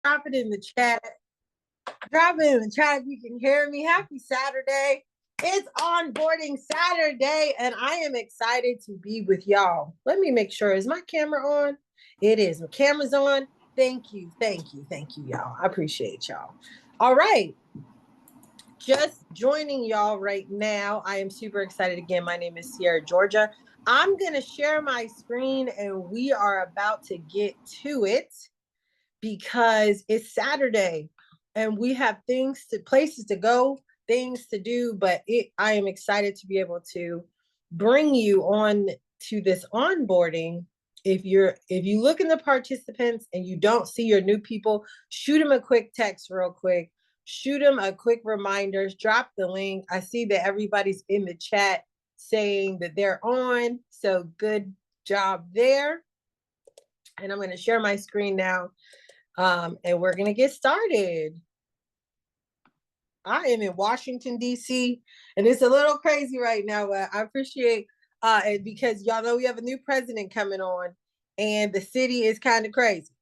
Drop it in the chat. Drop it in the chat if you can hear me. Happy Saturday. It's onboarding Saturday, and I am excited to be with y'all. Let me make sure. Is my camera on? It is. My camera's on. Thank you, y'all. I appreciate y'all. All right. Just joining y'all right now. I am super excited. Again, my name is Sierra Georgia. I'm going to share my screen, and we are about to get to it because it's Saturday, and we have places to go, things to do, but I am excited to be able to bring you on to this onboarding. If you look in the participants and you don't see your new people, shoot them a quick text real quick. Shoot them a quick reminder. Drop the link. I see that everybody's in the chat saying that they're on. So good job there. And I'm going to share my screen now. And we're going to get started. I am in Washington, D.C., and it's a little crazy right now, but I appreciate it because y'all know we have a new president coming on, and the city is kind of crazy.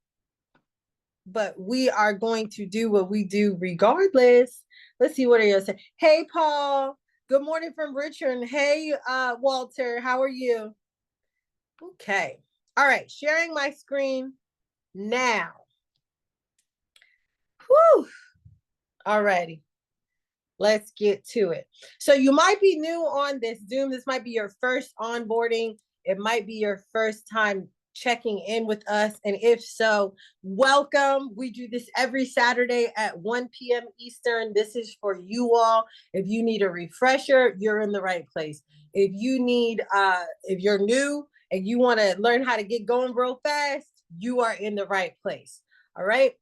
But we are going to do what we do regardless. Let's see what are you saying. Hey, Paul. Good morning from Richmond. Hey, Walter. How are you? Okay. All right. Sharing my screen now. Whew. Alrighty. Let's get to it. So you might be new on this Zoom. This might be your first onboarding. It might be your first time checking in with us. And if so, welcome. We do this every Saturday at 1 p.m. Eastern. This is for you all. If you need a refresher, you're in the right place. If you need, if you're new and you want to learn how to get going real fast, you are in the right place. All right.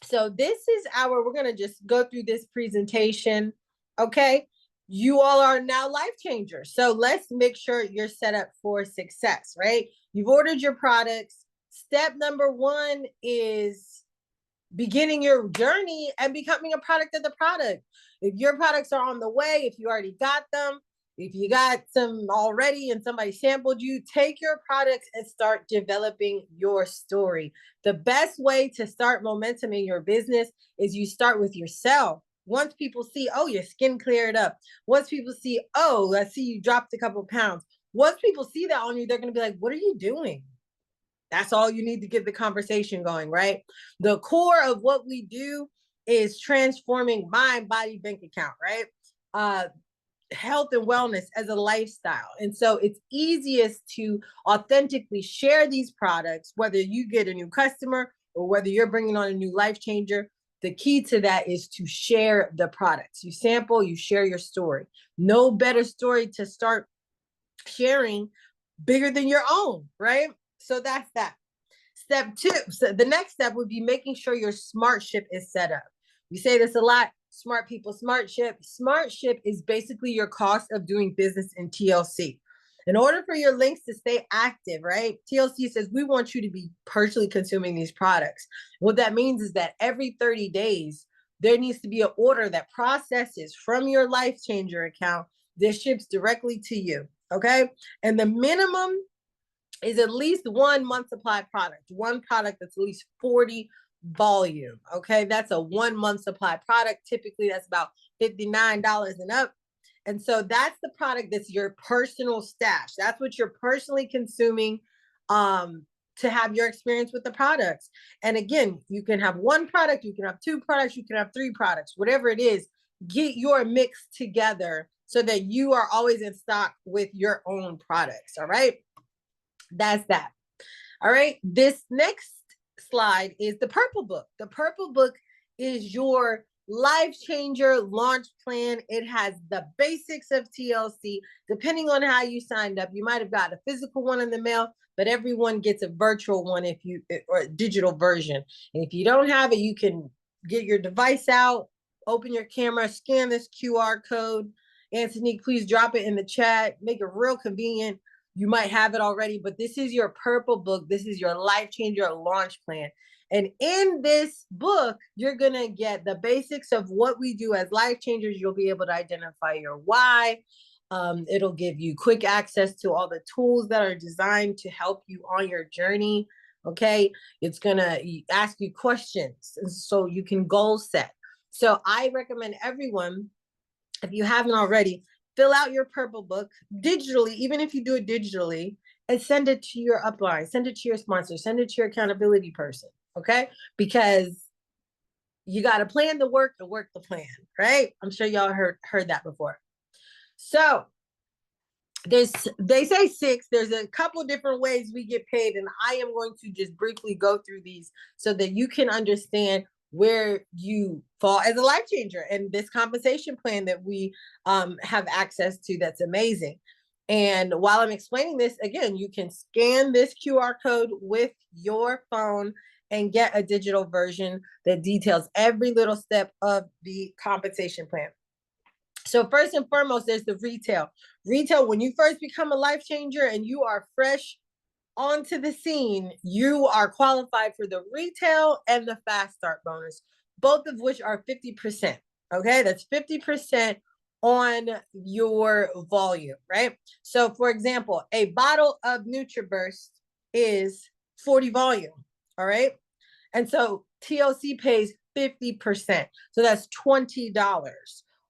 So this is we're going to just go through this presentation. Okay. You all are now life changers. So let's make sure you're set up for success, right? You've ordered your products. Step number 1 is beginning your journey and becoming a product of the product. If your products are on the way, if you already got them, if you got some already and somebody sampled you, take your products and start developing your story. The best way to start momentum in your business is you start with yourself. Once people see, oh, your skin cleared up. Once people see, oh, I see you dropped a couple of pounds. Once people see that on you, they're going to be like, what are you doing? That's all you need to get the conversation going, right? The core of what we do is transforming mind, body, bank account, right? Health and wellness as a lifestyle. And so it's easiest to authentically share these products, whether you get a new customer or whether you're bringing on a new life changer. The key to that is to share the products. You sample, you share your story. No better story to start sharing bigger than your own, right? So that's that. Step 2. So the next step would be making sure your smart ship is set up. We say this a lot. Smart people, smart ship. Smart ship is basically your cost of doing business in TLC. In order for your links to stay active, right? TLC says we want you to be personally consuming these products. What that means is that every 30 days, there needs to be an order that processes from your Life Changer account that ships directly to you, okay? And the minimum is at least 1 month supply product, one product that's at least 40 volume. Okay. That's a 1 month supply product. Typically that's about $59 and up. And so that's the product that's your personal stash. That's what you're personally consuming to have your experience with the products. And again, you can have 1 product, you can have 2 products, you can have 3 products, whatever it is. Get your mix together so that you are always in stock with your own products. All right. That's that. All right. This next slide is the purple book. The purple book is your life changer launch plan. It has the basics of TLC. Depending on how you signed up, you might have got a physical one in the mail, but everyone gets a virtual one or a digital version. And if you don't have it, you can get your device out, open your camera, scan this QR code. Anthony, please drop it in the chat. Make it real convenient. You might have it already, but this is your purple book. This is your life changer launch plan. And in this book, you're going to get the basics of what we do as life changers. You'll be able to identify your why. It'll give you quick access to all the tools that are designed to help you on your journey. Okay. It's going to ask you questions so you can goal set. So I recommend everyone, if you haven't already, fill out your purple book digitally, even if you do it digitally, and send it to your upline, send it to your sponsor, send it to your accountability person. Okay. Because you got to plan the work the plan, right? I'm sure y'all heard that before. So they say 6. There's a couple different ways we get paid, and I am going to just briefly go through these so that you can understand where you fall as a life changer and this compensation plan that we have access to. That's amazing. And while I'm explaining this, again, you can scan this QR code with your phone and get a digital version that details every little step of the compensation plan. So first and foremost, there's the retail. Retail, when you first become a life changer and you are fresh onto the scene, you are qualified for the retail and the fast start bonus, both of which are 50%. Okay, that's 50% on your volume, right? So for example, a bottle of NutriBurst is 40 volume, all right? And so TLC pays 50%. So that's $20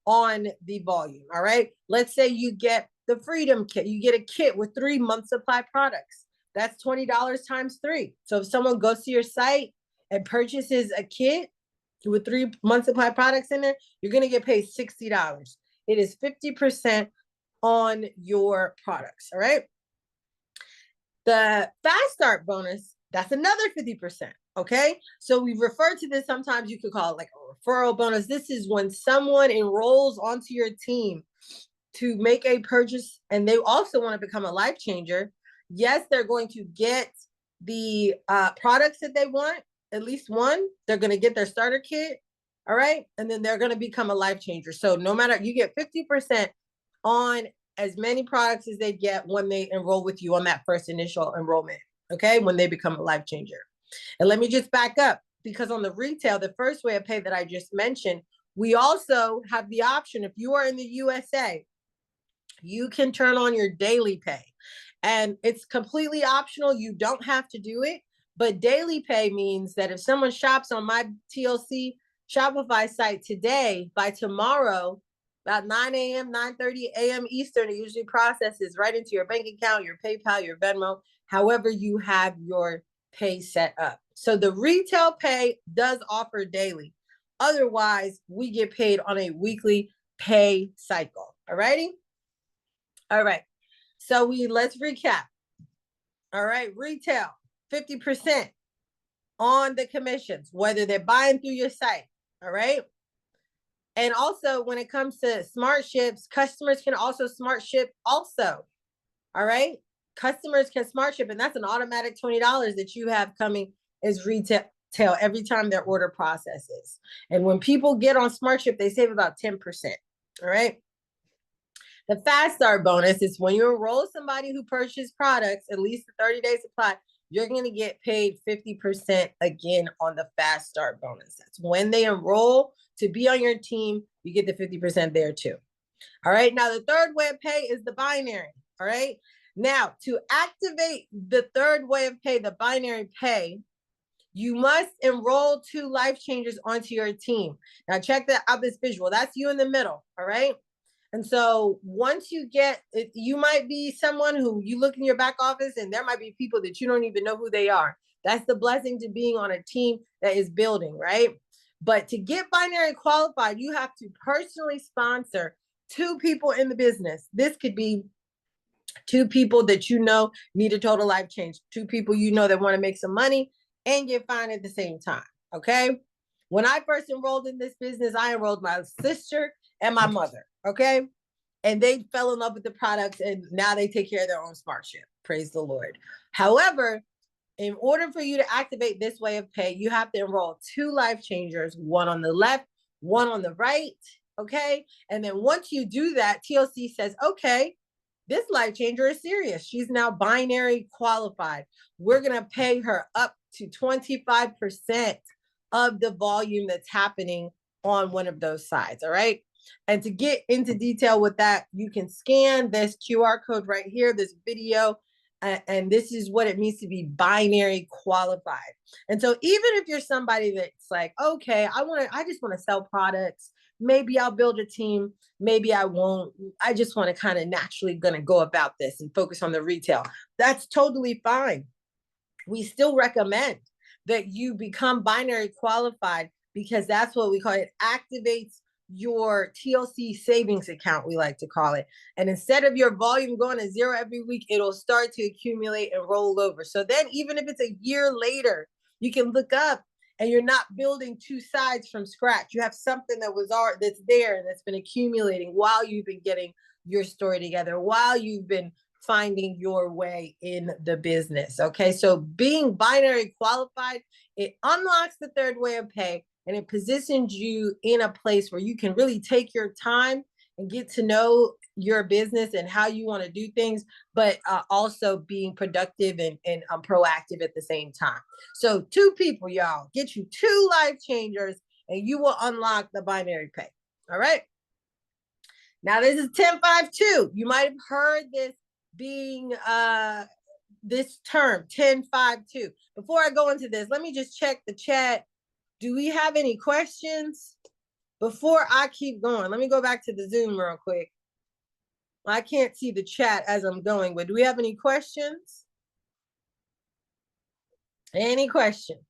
on the volume, all right? Let's say you get the Freedom Kit. You get a kit with 3 month supply products. That's $20 times 3. So if someone goes to your site and purchases a kit with 3 month supply products in there, you're going to get paid $60. It is 50% on your products, all right? The fast start bonus, that's another 50%. Okay. So we refer to this, sometimes you could call it like a referral bonus. This is when someone enrolls onto your team to make a purchase and they also want to become a life changer. Yes, they're going to get the products that they want, at least one. They're going to get their starter kit. All right. And then they're going to become a life changer. So no matter, you get 50% on as many products as they get when they enroll with you on that first initial enrollment. Okay. When they become a life changer. And let me just back up, because on the retail, the first way of pay that I just mentioned, we also have the option, if you are in the USA, you can turn on your daily pay. And it's completely optional. You don't have to do it. But daily pay means that if someone shops on my TLC Shopify site today, by tomorrow, about 9 a.m., 9:30 a.m. Eastern, it usually processes right into your bank account, your PayPal, your Venmo, however you have your pay set up. So the retail pay does offer daily. Otherwise, we get paid on a weekly pay cycle. All righty? All right. So let's recap. All right. Retail, 50% on the commissions, whether they're buying through your site. All right. And also when it comes to smart ships, customers can also smart ship also. All right. Customers can smart ship, and that's an automatic $20 that you have coming as retail every time their order processes. And when people get on smart ship, they save about 10%. All right. The fast start bonus is when you enroll somebody who purchased products, at least a 30-day supply, you're going to get paid 50% again on the fast start bonus. That's when they enroll to be on your team, you get the 50% there too. All right. Now, the third way of pay is the binary. All right. Now, to activate the third way of pay, the binary pay, you must enroll 2 life changers onto your team. Now, check out this visual. That's you in the middle. All right. And so once you get it, you might be someone who you look in your back office and there might be people that you don't even know who they are. That's the blessing to being on a team that is building, right? But to get binary qualified, you have to personally sponsor 2 people in the business. This could be 2 people that you know need a total life change, 2 people you know that want to make some money and get fine at the same time. Okay. When I first enrolled in this business, I enrolled my sister and my mother. Okay. And they fell in love with the products and now they take care of their own smart ship. Praise the Lord. However, in order for you to activate this way of pay, you have to enroll 2 life changers, one on the left, one on the right. Okay. And then once you do that, TLC says, okay, this life changer is serious. She's now binary qualified. We're going to pay her up to 25% of the volume that's happening on one of those sides. All right. And to get into detail with that, you can scan this QR code right here, this video, And this is what it means to be binary qualified. And so even if you're somebody that's like, okay, I just want to sell products, maybe I'll build a team, maybe I won't, I just want to kind of naturally gonna go about this and focus on the retail, that's totally fine. We still recommend that you become binary qualified, because that's what we call it, activates your TLC savings account, we like to call it. And instead of your volume going to zero every week, it'll start to accumulate and roll over. So then even if it's a year later, you can look up and you're not building two sides from scratch. You have something that was that's there and that's been accumulating while you've been getting your story together, while you've been finding your way in the business. Okay, so being binary qualified, it unlocks the third way of pay, and it positions you in a place where you can really take your time and get to know your business and how you want to do things, but also being productive and proactive at the same time. So 2 people, y'all, get you 2 life changers and you will unlock the binary pay. All right. Now this is 10-5-2. You might have heard this being this term 10-5-2. Before I go into this, let me just check the chat. Do we have any questions before I keep going? Let me go back to the Zoom real quick. I can't see the chat as I'm going, but do we have any questions? Any questions?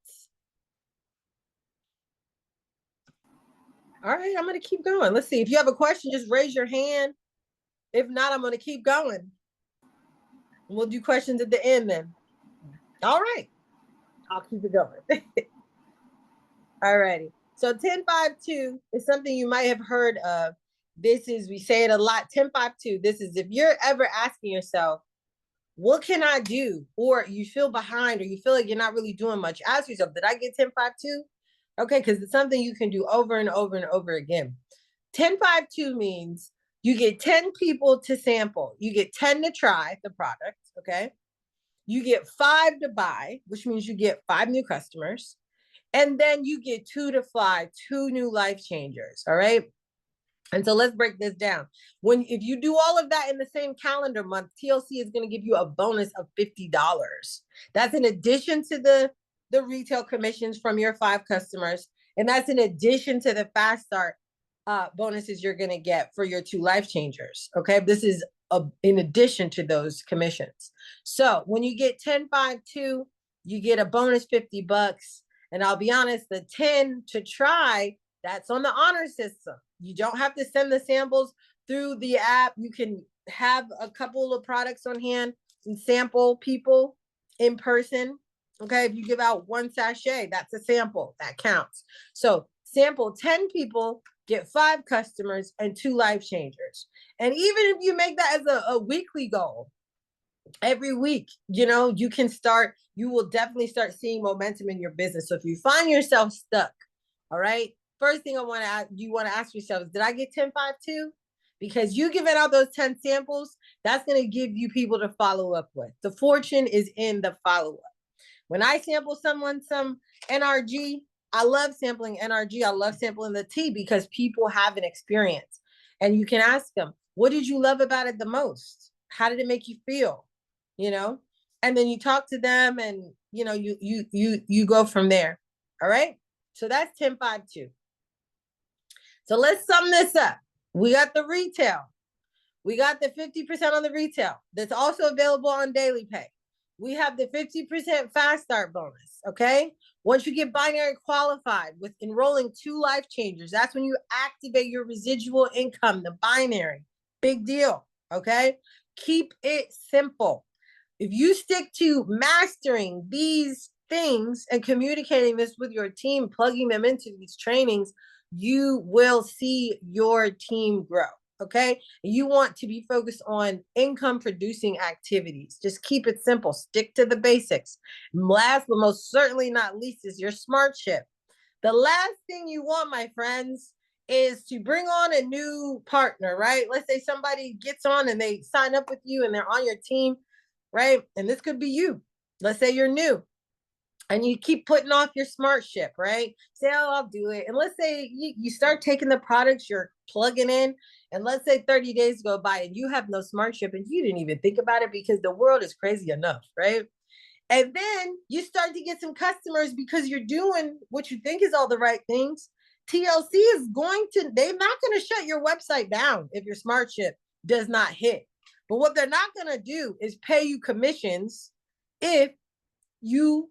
All right, I'm going to keep going. Let's see. If you have a question, just raise your hand. If not, I'm going to keep going. We'll do questions at the end then. All right. I'll keep it going. All righty. So 10-5-2 is something you might have heard of. This is, we say it a lot, 10-5-2. This is if you're ever asking yourself, what can I do? Or you feel behind, or you feel like you're not really doing much. Ask yourself, did I get 10-5-2? Okay, because it's something you can do over and over and over again. 10-5-2 means you get 10 people to sample. You get 10 to try the product, okay? You get 5 to buy, which means you get 5 new customers. And then you get 2 to fly, 2 new life changers, all right? And so let's break this down. If you do all of that in the same calendar month, TLC is going to give you a bonus of $50. That's in addition to the retail commissions from your 5 customers. And that's in addition to the fast start bonuses you're going to get for your 2 life changers. Okay. This is in addition to those commissions. So when you get 10-5-2, you get a bonus $50. And I'll be honest, the 10 to try, that's on the honor system. You don't have to send the samples through the app. You can have a couple of products on hand and sample people in person. Okay, if you give out 1 sachet, that's a sample, that counts. So sample 10 people, get 5 customers and 2 life changers. And even if you make that as a weekly goal, every week, you will definitely start seeing momentum in your business. So if you find yourself stuck, all right, first thing you want to ask yourself is, did I get 10-5-2? Because you giving out those 10 samples, that's going to give you people to follow up with. The fortune is in the follow-up. When I sample someone some NRG, I love sampling NRG. I love sampling the tea because people have an experience. And you can ask them, what did you love about it the most? How did it make you feel? And then you talk to them and, you go from there. All right. So that's 10-5-2. So let's sum this up. We got the retail. We got the 50% on the retail. That's also available on daily pay. We have the 50% fast start bonus. Okay. Once you get binary qualified with enrolling 2 life changers, that's when you activate your residual income, the binary. Big deal. Okay. Keep it simple. If you stick to mastering these things and communicating this with your team, plugging them into these trainings, you will see your team grow. Okay. You want to be focused on income producing activities. Just keep it simple. Stick to the basics. Last, but most certainly not least, is your smart ship. The last thing you want, my friends, is to bring on a new partner, right? Let's say somebody gets on and they sign up with you and they're on your team, right? And this could be you. Let's say you're new. and you keep putting off your smart ship, right? Say, oh, I'll do it. And let's say you start taking the products you're plugging in, and let's say 30 days go by and you have no smart ship and you didn't even think about it because the world is crazy enough, right? And then you start to get some customers because you're doing what you think is all the right things. TLC is they're not going to shut your website down if your smart ship does not hit. But what they're not going to do is pay you commissions if you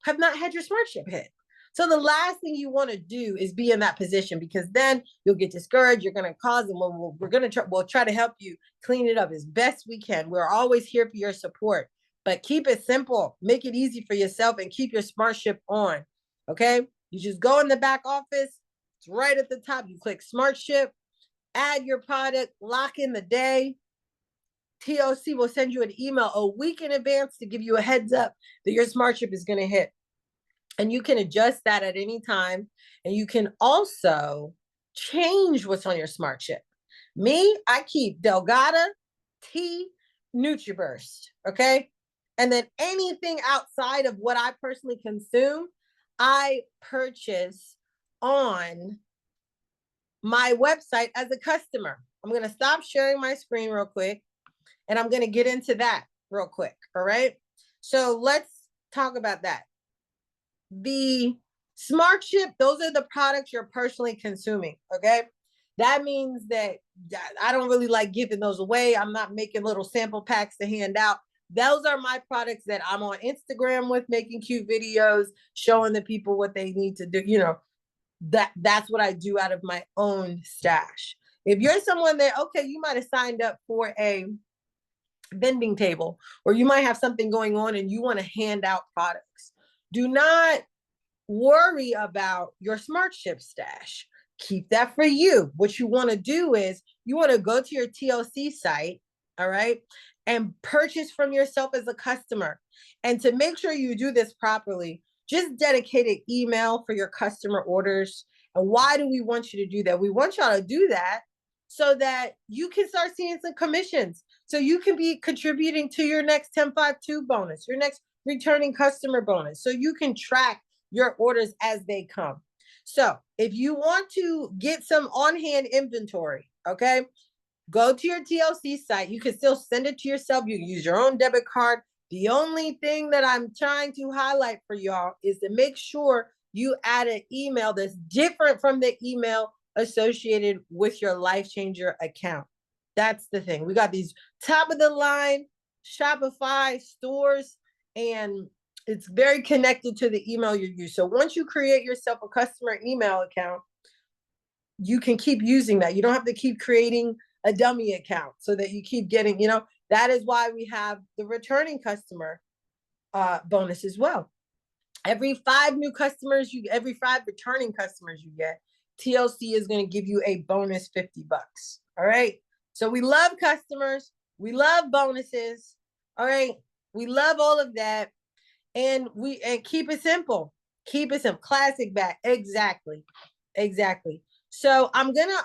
have not had your smart ship hit. So the last thing you want to do is be in that position, because then you'll get discouraged. You're going to cause them. We'll try to help you clean it up as best we can. We're always here for your support, but keep it simple. Make it easy for yourself and keep your smart ship on. Okay. You just go in the back office. It's right at the top. You click smart ship, add your product, lock in the day. TLC will send you an email a week in advance to give you a heads up that your smart ship is going to hit. And you can adjust that at any time. And you can also change what's on your smart chip. Me, I keep Delgada, T, NutriBurst, okay? And then anything outside of what I personally consume, I purchase on my website as a customer. I'm going to stop sharing my screen real quick, and I'm going to get into that real quick, all right? So let's talk about that. The smart ship, those are the products you're personally consuming, okay? That means that I don't really like giving those away. I'm not making little sample packs to hand out. Those are my products that I'm on Instagram with, making cute videos, showing the people what they need to do. You know, that's what I do out of my own stash. If you're someone that, okay, you might have signed up for a vending table, or you might have something going on and you want to hand out products, do not worry about your smart ship stash. Keep that for you. What you want to do is you want to go to your TLC site, all right, and purchase from yourself as a customer. And to make sure you do this properly, just dedicate an email for your customer orders. And why do we want you to do that? We want y'all to do that so that you can start seeing some commissions. So you can be contributing to your next 1052 bonus, your next returning customer bonus. So you can track your orders as they come. So if you want to get some on-hand inventory, okay, go to your TLC site. You can still send it to yourself. You can use your own debit card. The only thing that I'm trying to highlight for y'all is to make sure you add an email that's different from the email associated with your Life Changer account. That's the thing. We got these top of the line Shopify stores, and it's very connected to the email you use. So once you create yourself a customer email account, you can keep using that. You don't have to keep creating a dummy account so that you keep getting, you know, that is why we have the returning customer bonus as well. Every 5 returning customers you get, TLC is going to give you a bonus $50. All right. So we love customers. We love bonuses. All right. We love all of that. And keep it simple. Keep it simple. Classic back. Exactly. So I'm gonna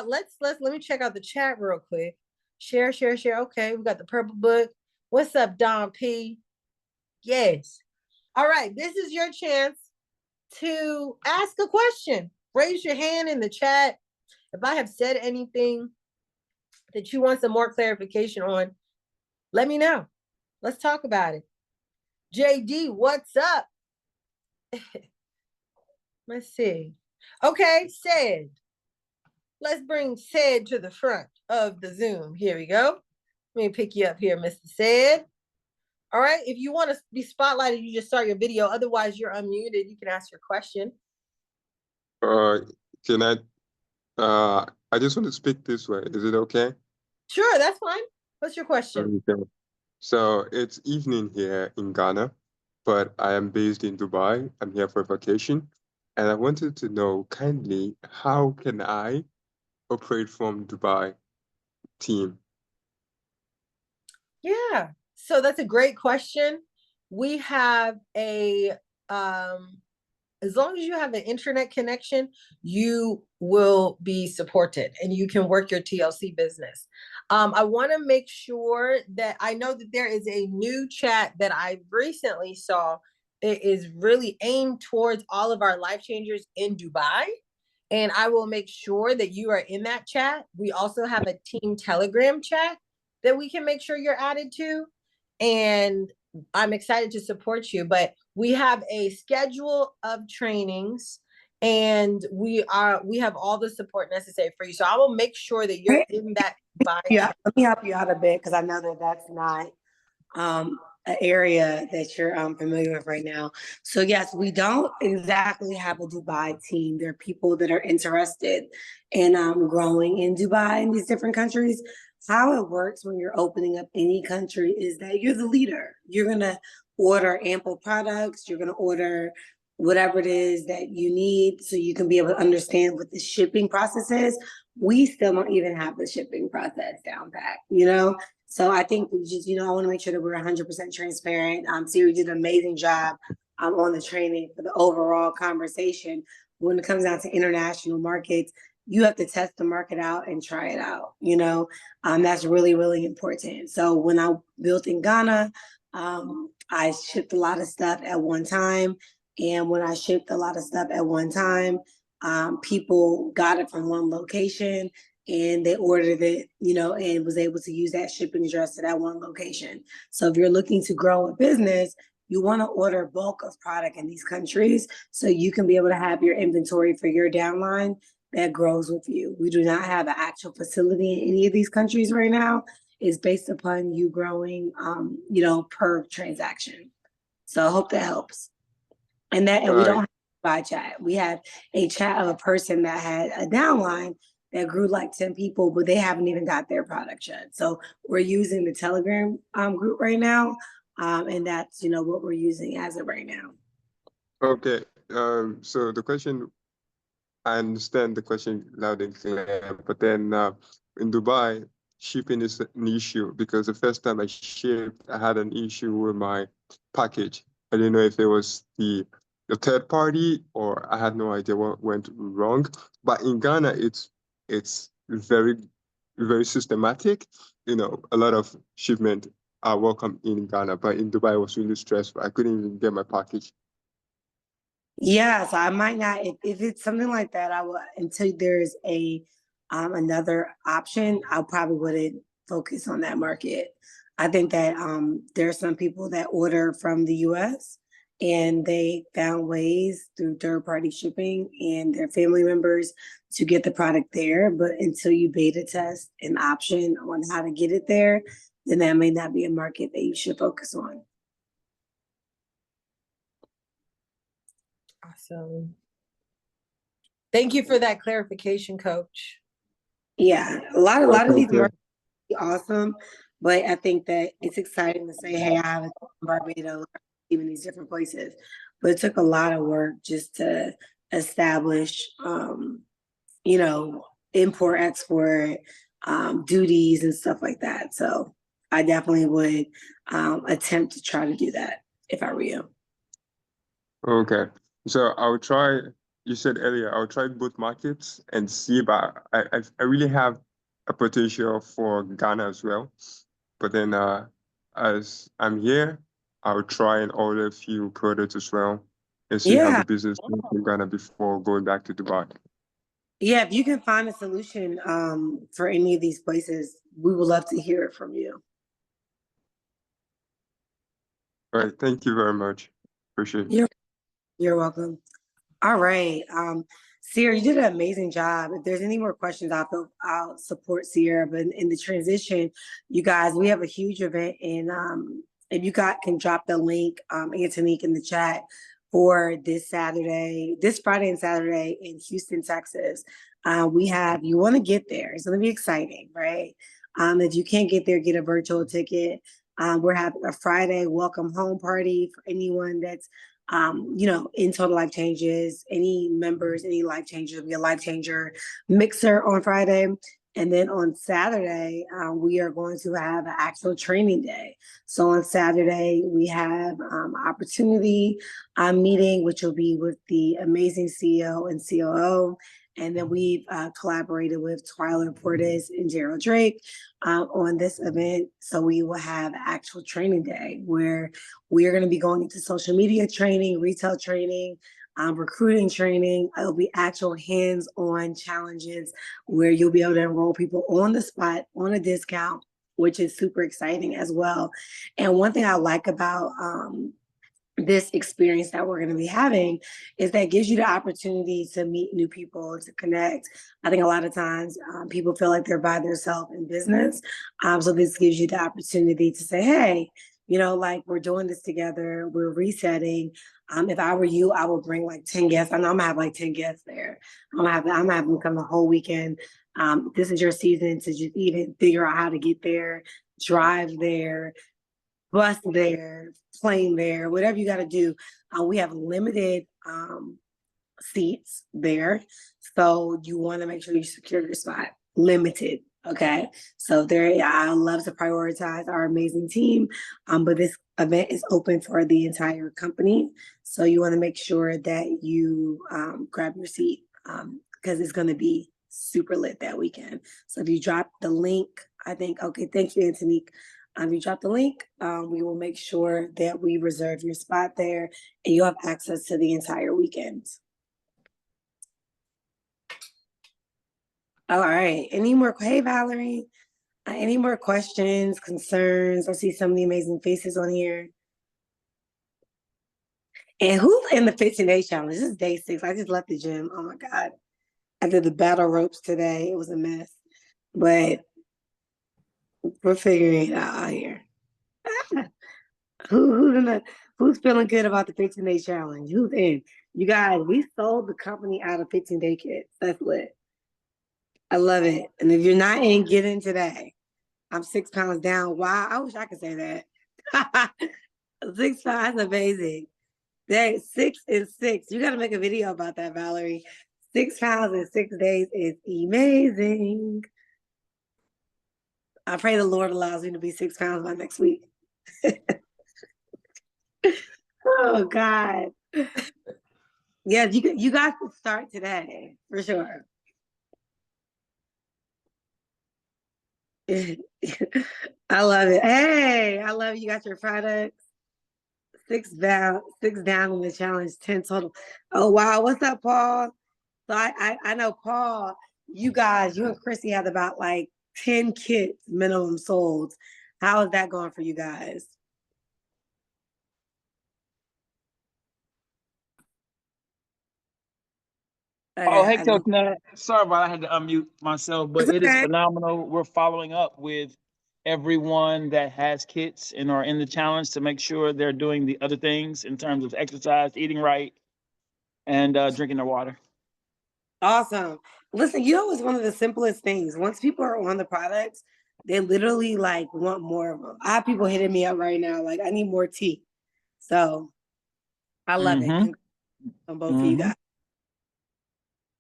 let me check out the chat real quick. Share. Okay, we got the purple book. What's up, Don P? Yes. All right, this is your chance to ask a question. Raise your hand in the chat. If I have said anything that you want some more clarification on, let me know. Let's talk about it. JD, what's up? Let's see. Okay, Sid. Let's bring Sid to the front of the Zoom. Here we go. Let me pick you up here, Mr. Sid. All right. If you want to be spotlighted, you just start your video. Otherwise, you're unmuted. You can ask your question. Can I just want to speak this way. Is it okay? Sure, that's fine. What's your question? Okay. So it's evening here in Ghana, but I am based in Dubai. I'm here for vacation. And I wanted to know kindly, how can I operate from Dubai team? Yeah. So that's a great question. We have as long as you have an internet connection, you will be supported and you can work your TLC business. I want to make sure that I know that there is a new chat that I recently saw it is really aimed towards all of our life changers in Dubai. And I will make sure that you are in that chat. We also have a team Telegram chat that we can make sure you're added to. And I'm excited to support you. But we have a schedule of trainings and we have all the support necessary for you. So I will make sure that you're in that Dubai. Yeah, let me help you out a bit because I know that that's not an area that you're familiar with right now. So yes, we don't exactly have a Dubai team. There are people that are interested in growing in Dubai in these different countries. How it works when you're opening up any country is that you're the leader. You're gonna order ample products. You're gonna order whatever it is that you need so you can be able to understand what the shipping process is. We still don't even have the shipping process down pat, you know? So I think we just, I want to make sure that we're 100% transparent. Siri did an amazing job on the training for the overall conversation. When it comes down to international markets, you have to test the market out and try it out, that's really, really important. So when I built in Ghana, I shipped a lot of stuff at one time. And when I shipped a lot of stuff at one time, people got it from one location and they ordered it, and was able to use that shipping address to that one location. So if you're looking to grow a business, you want to order bulk of product in these countries so you can be able to have your inventory for your downline that grows with you. We do not have an actual facility in any of these countries right now. It's based upon you growing, per transaction. So I hope that helps. And we don't have by chat. We have a chat of a person that had a downline that grew like 10 people, but they haven't even got their product yet. So we're using the Telegram group right now. And that's, what we're using as of right now. Okay. So the question, I understand the question loud and clear, but then in Dubai, shipping is an issue because the first time I shipped, I had an issue with my package. I didn't know if it was the third party or I had no idea what went wrong. But in Ghana, it's very, very systematic. A lot of shipment are welcome in Ghana, but in Dubai, it was really stressful. I couldn't even get my package. Yeah, so I might not, if it's something like that, I will, until there's another option, I probably wouldn't focus on that market. I think that there are some people that order from the US and they found ways through third-party shipping and their family members to get the product there. But until you beta test an option on how to get it there, then that may not be a market that you should focus on. Awesome. Thank you for that clarification, Coach. Yeah, a lot of these markets are awesome, but I think that it's exciting to say, hey, I have a Barbados, even these different places. But it took a lot of work just to establish, import, export, duties and stuff like that. So I definitely would attempt to try to do that if I were you. Okay. So I'll try, you said earlier, I'll try both markets and see, but I really have a potential for Ghana as well. But then as I'm here, I'll try and order a few products as well and see how the business is in Ghana before going back to Dubai. Yeah, if you can find a solution for any of these places, we would love to hear it from you. All right, thank you very much. Appreciate it. You're welcome. All right. Sierra, you did an amazing job. If there's any more questions, I'll support Sierra. But in the transition, you guys, we have a huge event. And if you can drop the link, Antonique, in the chat for this Friday and Saturday in Houston, Texas. You want to get there. It's going to be exciting, right? If you can't get there, get a virtual ticket. We're having a Friday welcome home party for anyone that's in Total Life Changes, any members, any life changers, will be a life changer mixer on Friday. And then on Saturday, we are going to have an actual training day. So on Saturday, we have opportunity meeting, which will be with the amazing CEO and COO. And then we've collaborated with Twyla Portis and Gerald Drake on this event. So we will have actual training day where we are going to be going into social media training, retail training, recruiting training. It'll be actual hands-on challenges where you'll be able to enroll people on the spot on a discount, which is super exciting as well. And one thing I like about this experience that we're going to be having is that gives you the opportunity to meet new people, to connect. I think a lot of times people feel like they're by themselves in business. So this gives you the opportunity to say, hey, you know, like we're doing this together, we're resetting. If I were you, I would bring like 10 guests. I know I'm gonna have like 10 guests there. I'm gonna have them come the whole weekend. This is your season to just even figure out how to get there, drive there, bus there, plane there, whatever you got to do. We have limited seats there. So you want to make sure you secure your spot. Limited. Okay. So there, I love to prioritize our amazing team. But this event is open for the entire company. So you want to make sure that you grab your seat because it's going to be super lit that weekend. So if you drop the link, I think, okay, thank you, Antonique. You drop the link, we will make sure that we reserve your spot there and you'll have access to the entire weekend. All right. Hey, Valerie. Any more questions, concerns? I see some of the amazing faces on here. And who's in the 15-day challenge? This is day 6. I just left the gym. Oh my God. I did the battle ropes today. It was a mess. But we're figuring it out here. Who's feeling good about the 15-day challenge? Who's in? You guys, we sold the company out of 15-day kits. That's lit. I love it. And if you're not in, get in today. I'm 6 pounds down. Wow, I wish I could say that. 6 pounds, that's amazing. That 6 and 6. You got to make a video about that, Valerie. 6 pounds in 6 days is amazing. I pray the Lord allows me to be 6 pounds by next week. Oh God. Yeah, you guys can start today for sure. I love it. Hey, I love you got your products. 6 down in the challenge, 10 total. Oh wow, what's up, Paul? So I know Paul, you and Chrissy had about like 10 kits minimum sold. How is that going for you guys? Oh, hey, Coach Nat. Sorry about I had to unmute myself, but it is phenomenal. We're following up with everyone that has kits and are in the challenge to make sure they're doing the other things in terms of exercise, eating right, and drinking their water. Awesome. Listen, it's one of the simplest things. Once people are on the products, they literally like want more of them. I have people hitting me up right now, like, I need more tea. So I love it. On both of you guys.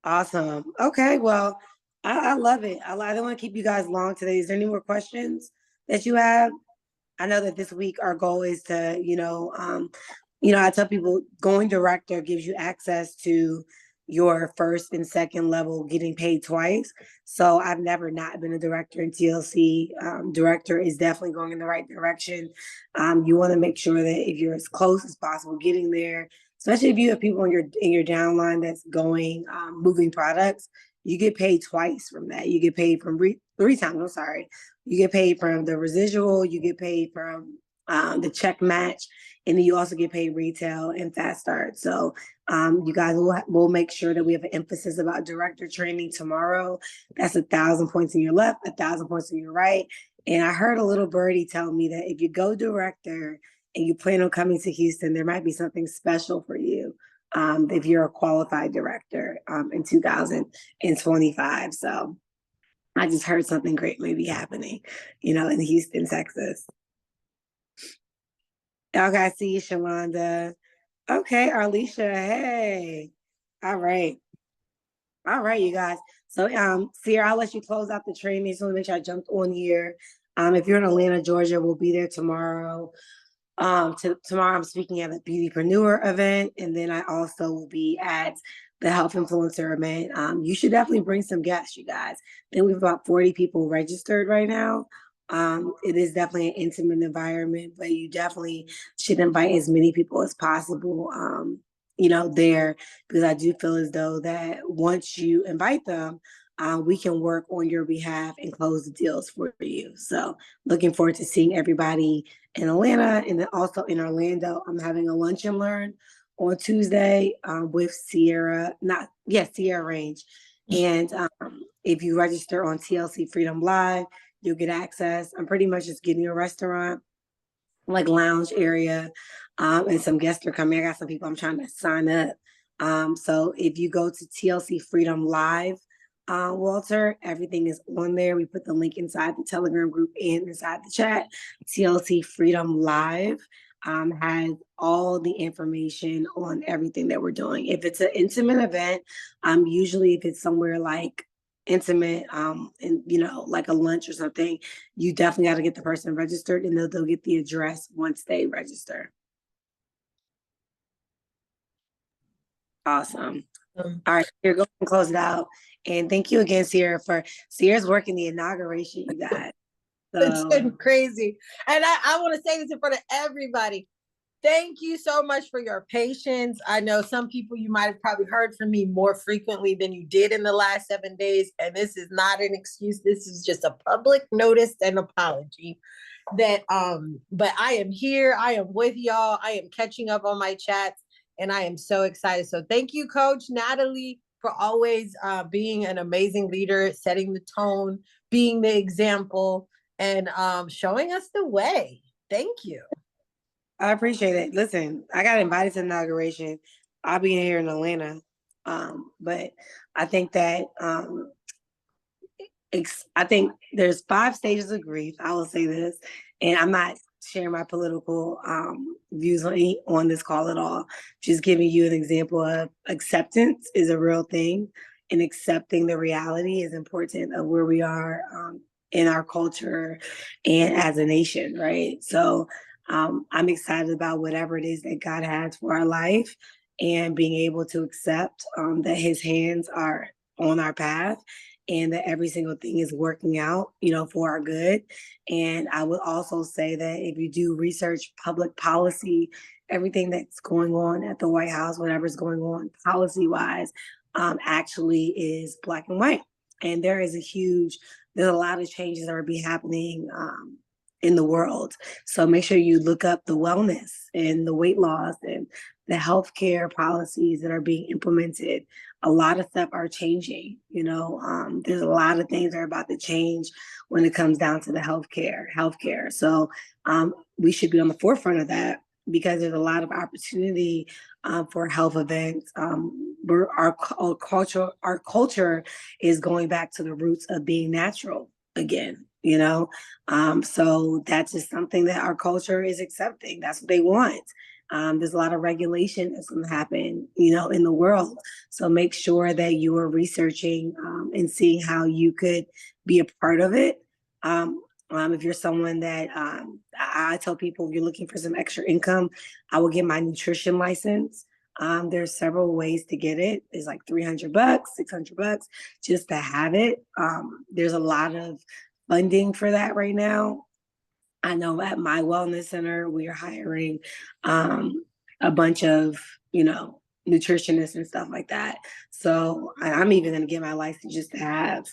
Awesome. Okay, well, I love it. I don't want to keep you guys long today. Is there any more questions that you have? I know that this week our goal is to, I tell people going director gives you access to your first and second level getting paid twice. So I've never not been a director in TLC. Director is definitely going in the right direction. You want to make sure that if you're as close as possible getting there, especially if you have people in your downline that's going moving products, you get paid twice from that. You get paid from 3 times. I'm sorry. You get paid from the residual. You get paid from the check match, and then you also get paid retail and fast start. So you guys will make sure that we have an emphasis about director training tomorrow. That's 1,000 points in your left, 1,000 points in your right. And I heard a little birdie tell me that if you go director and you plan on coming to Houston, there might be something special for you if you're a qualified director in 2025. So I just heard something great may be happening, in Houston, Texas. Okay, I see you, Shalonda. Okay, Arlisha, hey. All right, you guys. So, Sierra, I'll let you close out the training. So make sure I jumped on here. If you're in Atlanta, Georgia, we'll be there tomorrow. Tomorrow I'm speaking at a Beautypreneur event, and then I also will be at the health influencer event. You should definitely bring some guests, you guys. I think we have about 40 people registered right now. It is definitely an intimate environment, but you definitely should invite as many people as possible, there, because I do feel as though that once you invite them, we can work on your behalf and close the deals for you. So looking forward to seeing everybody in Atlanta, and then also in Orlando. I'm having a lunch and learn on Tuesday with Sierra Range. And if you register on TLC Freedom Live, you'll get access. I'm pretty much just getting a restaurant, like lounge area, and some guests are coming. I got some people I'm trying to sign up. So if you go to TLC Freedom Live, Walter, everything is on there. We put the link inside the Telegram group and inside the chat. TLC Freedom Live has all the information on everything that we're doing. If it's an intimate event, usually if it's somewhere like intimate, and like a lunch or something, you definitely got to get the person registered, and they'll get the address once they register. Awesome. All right, here, go and close it out. And thank you again, Sierra's working the inauguration, you guys. So. It's been crazy. And I want to say this in front of everybody. Thank you so much for your patience. I know some people, you might have probably heard from me more frequently than you did in the last 7 days. And this is not an excuse. This is just a public notice and apology that, but I am here. I am with y'all. I am catching up on my chats, and I am so excited. So thank you, Coach Natalie, for always being an amazing leader, setting the tone, being the example, and showing us the way. Thank you. I appreciate it. Listen, I got invited to the inauguration. I'll be here in Atlanta. But I think that I think there's 5 stages of grief. I will say this, and I'm not sharing my political views on this call at all. Just giving you an example of acceptance is a real thing, and accepting the reality is important of where we are in our culture and as a nation, right? So I'm excited about whatever it is that God has for our life, and being able to accept that His hands are on our path, and that every single thing is working out, for our good. And I would also say that if you do research public policy, everything that's going on at the White House, whatever's going on policy-wise, actually is Black and white. And there's a lot of changes that are be happening in the world. So make sure you look up the wellness and the weight loss and the healthcare policies that are being implemented. A lot of stuff are changing. There's a lot of things that are about to change when it comes down to the healthcare. So we should be on the forefront of that, because there's a lot of opportunity for health events. Our culture is going back to the roots of being natural again. So that's just something that our culture is accepting. That's what they want. There's a lot of regulation that's going to happen, in the world. So make sure that you are researching and seeing how you could be a part of it. If you're someone that I tell people, if you're looking for some extra income, I will get my nutrition license. There's several ways to get it. It's like $300, $600 just to have it. There's a lot of funding for that right now. I know at my wellness center, we are hiring a bunch of, nutritionists and stuff like that. So I'm even going to get my license just to have,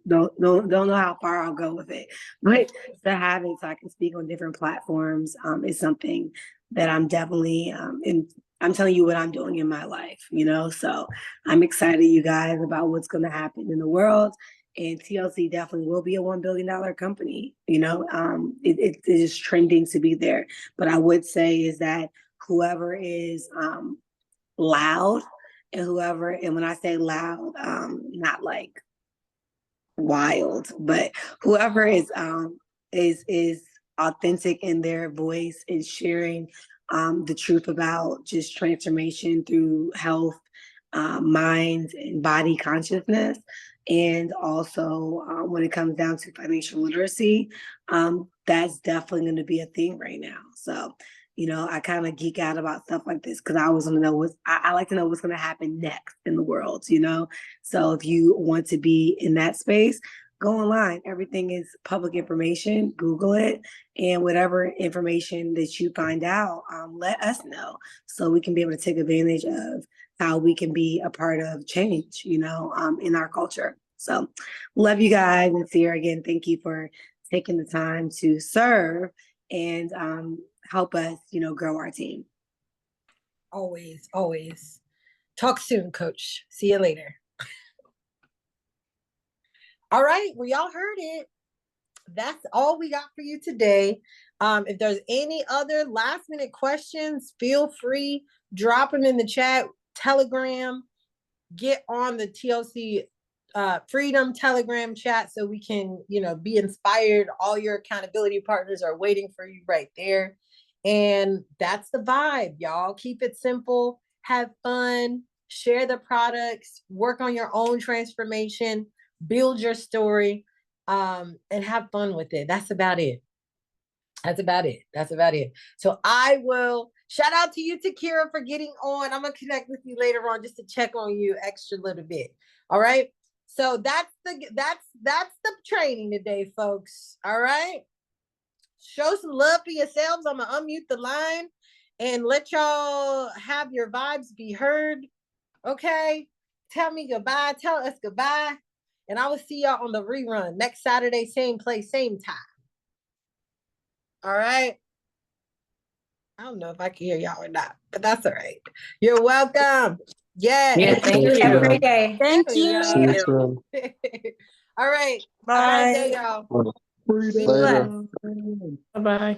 don't know how far I'll go with it, but to have it so I can speak on different platforms is something that I'm definitely, and I'm telling you what I'm doing in my life, so I'm excited, you guys, about what's going to happen in the world. And TLC definitely will be a $1 billion company. It is trending to be there. But I would say is that whoever is loud, and when I say loud, not like wild, but whoever is authentic in their voice and sharing the truth about just transformation through health, mind and body consciousness. And also when it comes down to financial literacy, that's definitely going to be a thing right now. So, You know, I kind of geek out about stuff like this because I always want to know I like to know what's going to happen next in the world, you know? So if you want to be in that space, go online. Everything is public information. Google it. And whatever information that you find out, let us know so we can be able to take advantage of how we can be a part of change, you know, in our culture. So love you guys. And Sierra, again, thank you for taking the time to serve and help us, you know, grow our team. Always, always. Talk soon, Coach. See you later. All right, well, y'all heard it. That's all we got for you today. If there's any other last minute questions, feel free, drop them in the chat, Telegram, get on the TLC Freedom Telegram chat so we can, you know, be inspired. All your accountability partners are waiting for you right there. And that's the vibe, y'all. Keep it simple, have fun, share the products, work on your own transformation, build your story, and have fun with it. That's about it. That's about it. That's about it. So I will shout out to you, Takira, for getting on. I'm gonna connect with you later on just to check on you extra little bit. All right. So that's the training today, folks. All right. Show some love for yourselves. I'm gonna unmute the line and let y'all have your vibes be heard. Okay. Tell me goodbye. Tell us goodbye. And I will see y'all on the rerun next Saturday, same place, same time. All right. I don't know if I can hear y'all or not, but that's all right. You're welcome. Yes. Yeah, thank you. Have a great day. Thank See you you. soon. All right. Bye. Have a nice day, y'all. Be Later. blessed. Bye-bye.